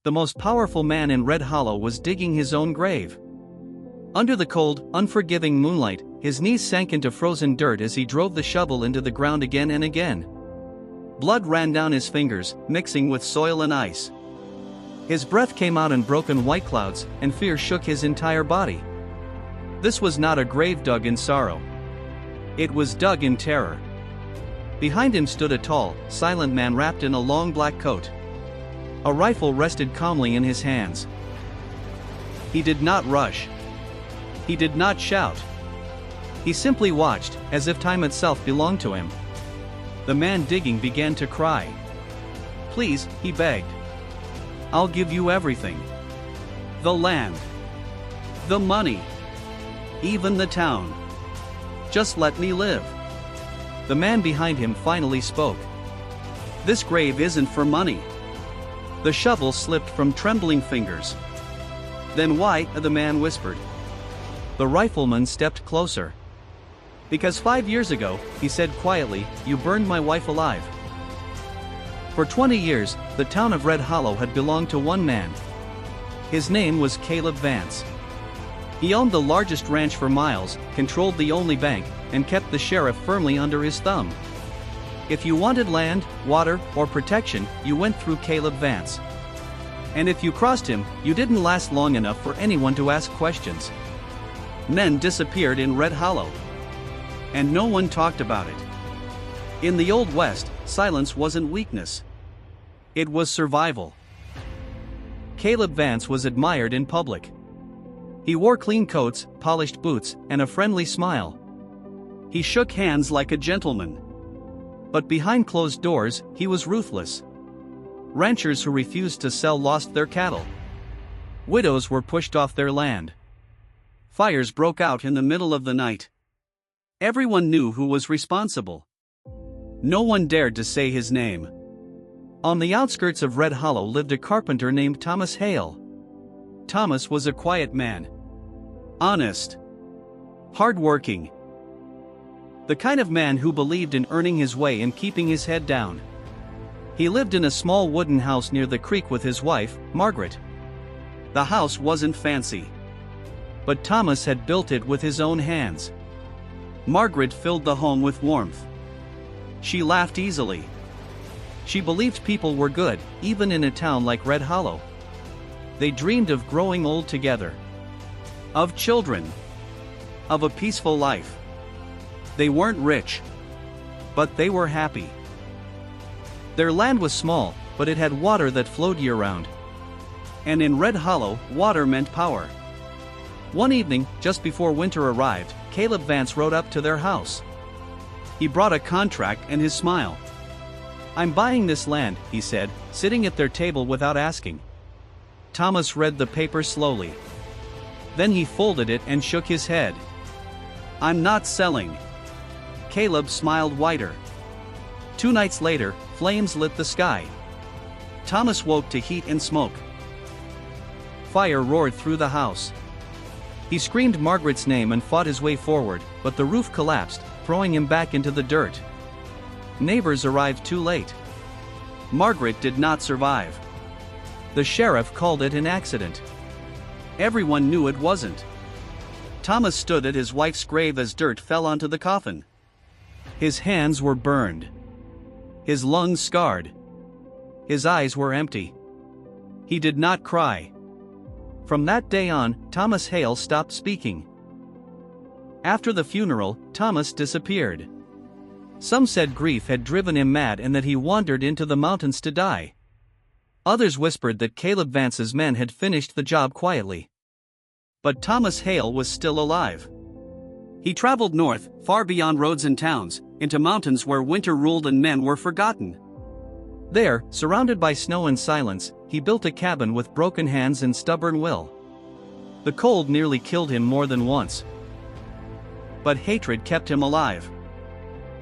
the most powerful man in Red Hollow was digging his own grave. Under the cold, unforgiving moonlight, his knees sank into frozen dirt as he drove the shovel into the ground again and again. Blood ran down his fingers, mixing with soil and ice. His breath came out in broken white clouds, and fear shook his entire body. This was not a grave dug in sorrow. It was dug in terror. Behind him stood a tall, silent man wrapped in a long black coat. A rifle rested calmly in his hands. He did not rush. He did not shout. He simply watched, as if time itself belonged to him. The man digging began to cry. "Please," he begged. "I'll give you everything. The land. The money. Even the town. Just let me live." The man behind him finally spoke. "This grave isn't for money." The shovel slipped from trembling fingers. "Then why?" the man whispered. The rifleman stepped closer. "Because 5 years ago," he said quietly, "you burned my wife alive." For 20 years, the town of Red Hollow had belonged to one man. His name was Caleb Vance. He owned the largest ranch for miles, controlled the only bank, and kept the sheriff firmly under his thumb. If you wanted land, water, or protection, you went through Caleb Vance. And if you crossed him, you didn't last long enough for anyone to ask questions. Men disappeared in Red Hollow. And no one talked about it. In the Old West, silence wasn't weakness. It was survival. Caleb Vance was admired in public. He wore clean coats, polished boots, and a friendly smile. He shook hands like a gentleman. But behind closed doors, he was ruthless. Ranchers who refused to sell lost their cattle. Widows were pushed off their land. Fires broke out in the middle of the night. Everyone knew who was responsible. No one dared to say his name. On the outskirts of Red Hollow lived a carpenter named Thomas Hale. Thomas was a quiet man. Honest. Hardworking. The kind of man who believed in earning his way and keeping his head down. He lived in a small wooden house near the creek with his wife, Margaret. The house wasn't fancy. But Thomas had built it with his own hands. Margaret filled the home with warmth. She laughed easily. She believed people were good, even in a town like Red Hollow. They dreamed of growing old together. Of children. Of a peaceful life. They weren't rich. But they were happy. Their land was small, but it had water that flowed year-round. And in Red Hollow, water meant power. One evening, just before winter arrived, Caleb Vance rode up to their house. He brought a contract and his smile. "I'm buying this land," he said, sitting at their table without asking. Thomas read the paper slowly. Then he folded it and shook his head. "I'm not selling." Caleb smiled wider. 2 nights later, flames lit the sky. Thomas woke to heat and smoke. Fire roared through the house. He screamed Margaret's name and fought his way forward, but the roof collapsed, throwing him back into the dirt. Neighbors arrived too late. Margaret did not survive. The sheriff called it an accident. Everyone knew it wasn't. Thomas stood at his wife's grave as dirt fell onto the coffin. His hands were burned. His lungs scarred. His eyes were empty. He did not cry. From that day on, Thomas Hale stopped speaking. After the funeral, Thomas disappeared. Some said grief had driven him mad and that he wandered into the mountains to die. Others whispered that Caleb Vance's men had finished the job quietly. But Thomas Hale was still alive. He traveled north, far beyond roads and towns, into mountains where winter ruled and men were forgotten. There, surrounded by snow and silence, he built a cabin with broken hands and stubborn will. The cold nearly killed him more than once. But hatred kept him alive.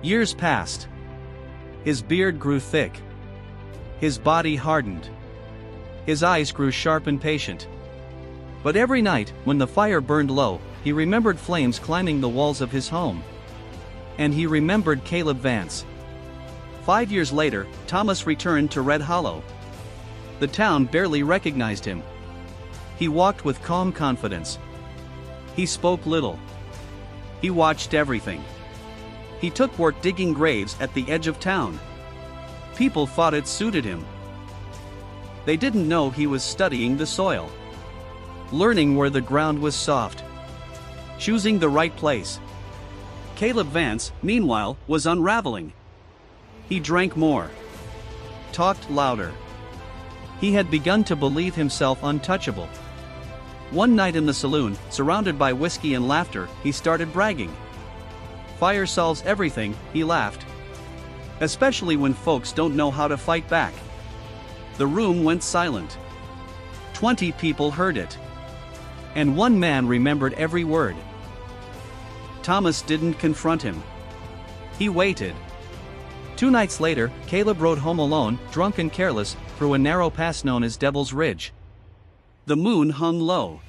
Years passed. His beard grew thick. His body hardened. His eyes grew sharp and patient. But every night, when the fire burned low, he remembered flames climbing the walls of his home. And he remembered Caleb Vance. 5 years later, Thomas returned to Red Hollow. The town barely recognized him. He walked with calm confidence. He spoke little. He watched everything. He took work digging graves at the edge of town. People thought it suited him. They didn't know he was studying the soil, learning where the ground was soft, choosing the right place. Caleb Vance, meanwhile, was unraveling. He drank more, talked louder. He had begun to believe himself untouchable. One night in the saloon, surrounded by whiskey and laughter, he started bragging. "Fire solves everything," he laughed. "Especially when folks don't know how to fight back." The room went silent. 20 people heard it. And one man remembered every word. Thomas didn't confront him. He waited. 2 nights later, Caleb rode home alone, drunk and careless, through a narrow pass known as Devil's Ridge. The moon hung low.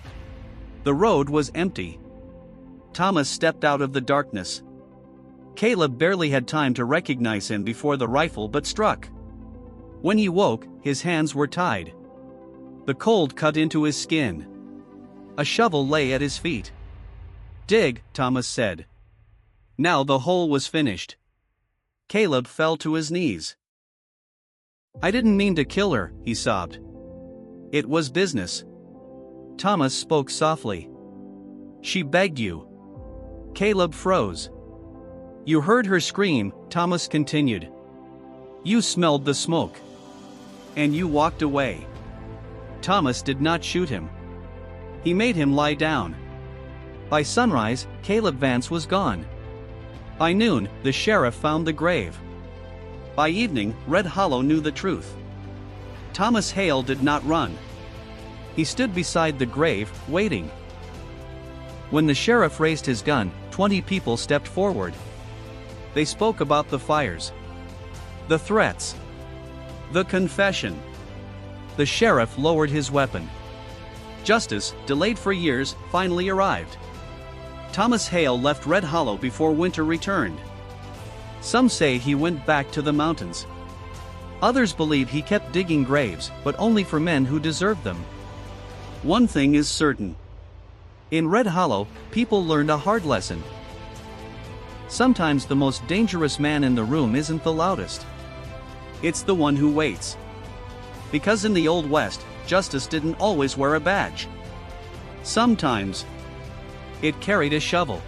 The road was empty. Thomas stepped out of the darkness. Caleb barely had time to recognize him before the rifle butt struck. When he woke, his hands were tied. The cold cut into his skin. A shovel lay at his feet. "Dig," Thomas said. Now the hole was finished. Caleb fell to his knees. "I didn't mean to kill her," he sobbed. "It was business." Thomas spoke softly. "She begged you." Caleb froze. "You heard her scream," Thomas continued. "You smelled the smoke. And you walked away." Thomas did not shoot him. He made him lie down. By sunrise, Caleb Vance was gone. By noon, the sheriff found the grave. By evening, Red Hollow knew the truth. Thomas Hale did not run. He stood beside the grave, waiting. When the sheriff raised his gun, 20 people stepped forward. They spoke about the fires, the threats, the confession. The sheriff lowered his weapon. Justice, delayed for years, finally arrived. Thomas Hale left Red Hollow before winter returned. Some say he went back to the mountains. Others believe he kept digging graves, but only for men who deserved them. One thing is certain. In Red Hollow, people learned a hard lesson. Sometimes the most dangerous man in the room isn't the loudest. It's the one who waits. Because in the Old West, justice didn't always wear a badge. Sometimes it carried a shovel.